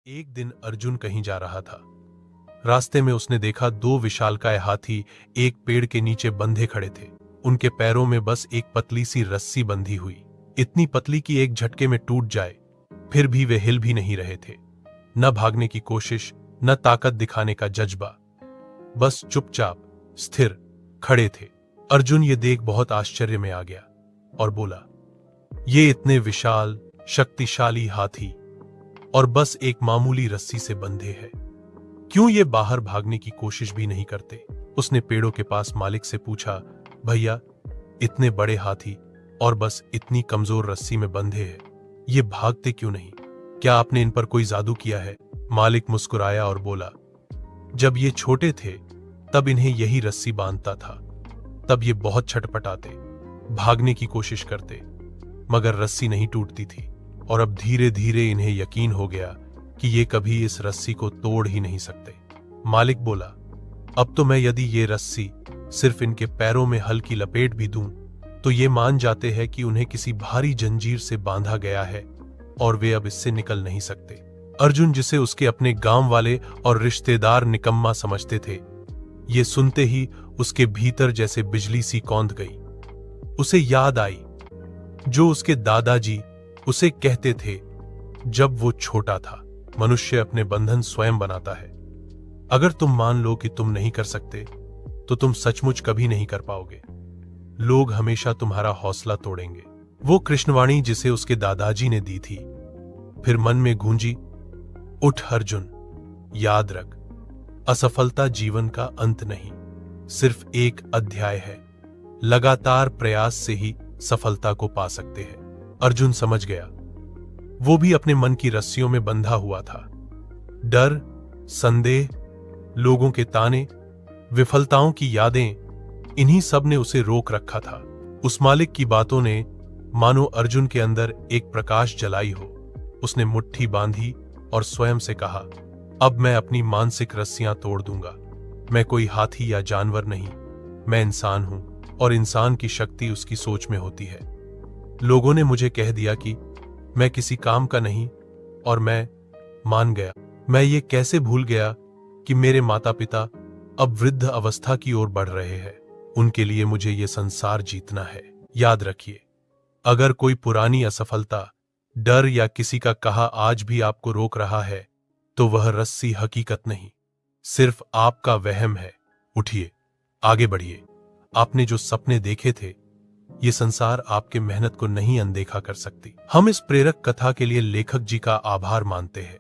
एक दिन अर्जुन कहीं जा रहा था। रास्ते में उसने देखा दो विशालकाय हाथी एक पेड़ के नीचे बंधे खड़े थे। उनके पैरों में बस एक पतली सी रस्सी बंधी हुई, इतनी पतली कि एक झटके में टूट जाए। फिर भी वे हिल भी नहीं रहे थे, न भागने की कोशिश, न ताकत दिखाने का जज्बा, बस चुपचाप स्थिर खड़े थे। अर्जुन ये देख बहुत आश्चर्य में आ गया और बोला, ये इतने विशाल शक्तिशाली हाथी और बस एक मामूली रस्सी से बंधे हैं, क्यों ये बाहर भागने की कोशिश भी नहीं करते? उसने पेड़ों के पास मालिक से पूछा, भैया, इतने बड़े हाथी और बस इतनी कमजोर रस्सी में बंधे हैं, ये भागते क्यों नहीं? क्या आपने इन पर कोई जादू किया है? मालिक मुस्कुराया और बोला, जब ये छोटे थे तब इन्हें यही रस्सी बांधता था। तब ये बहुत छटपटाते, भागने की कोशिश करते, मगर रस्सी नहीं टूटती थी। और अब धीरे धीरे इन्हें यकीन हो गया कि ये कभी इस रस्सी को तोड़ ही नहीं सकते। मालिक बोला, अब तो मैं यदि ये रस्सी सिर्फ इनके पैरों में हल्की लपेट भी दूं तो ये मान जाते हैं कि उन्हें किसी भारी जंजीर से बांधा गया है और वे अब इससे निकल नहीं सकते। अर्जुन, जिसे उसके अपने गांव वाले और रिश्तेदार निकम्मा समझते थे, ये सुनते ही उसके भीतर जैसे बिजली सी कौंध गई। उसे याद आई जो उसके दादाजी उसे कहते थे जब वो छोटा था, मनुष्य अपने बंधन स्वयं बनाता है। अगर तुम मान लो कि तुम नहीं कर सकते तो तुम सचमुच कभी नहीं कर पाओगे। लोग हमेशा तुम्हारा हौसला तोड़ेंगे। वो कृष्णवाणी जिसे उसके दादाजी ने दी थी फिर मन में गूंजी, उठ अर्जुन, याद रख, असफलता जीवन का अंत नहीं, सिर्फ एक अध्याय है। लगातार प्रयास से ही सफलता को पा सकते हैं। अर्जुन समझ गया, वो भी अपने मन की रस्सियों में बंधा हुआ था। डर, संदेह, लोगों के ताने, विफलताओं की यादें, इन्हीं सब ने उसे रोक रखा था। उस मालिक की बातों ने मानो अर्जुन के अंदर एक प्रकाश जलाई हो। उसने मुट्ठी बांधी और स्वयं से कहा, अब मैं अपनी मानसिक रस्सियां तोड़ दूंगा। मैं कोई हाथी या जानवर नहीं, मैं इंसान हूं और इंसान की शक्ति उसकी सोच में होती है। लोगों ने मुझे कह दिया कि मैं किसी काम का नहीं और मैं मान गया। मैं ये कैसे भूल गया कि मेरे माता पिता अब वृद्ध अवस्था की ओर बढ़ रहे हैं। उनके लिए मुझे ये संसार जीतना है। याद रखिए, अगर कोई पुरानी असफलता, डर या किसी का कहा आज भी आपको रोक रहा है तो वह रस्सी हकीकत नहीं, सिर्फ आपका वहम है। उठिए, आगे बढ़िए। आपने जो सपने देखे थे, ये संसार आपके मेहनत को नहीं अनदेखा कर सकती। हम इस प्रेरक कथा के लिए लेखक जी का आभार मानते हैं।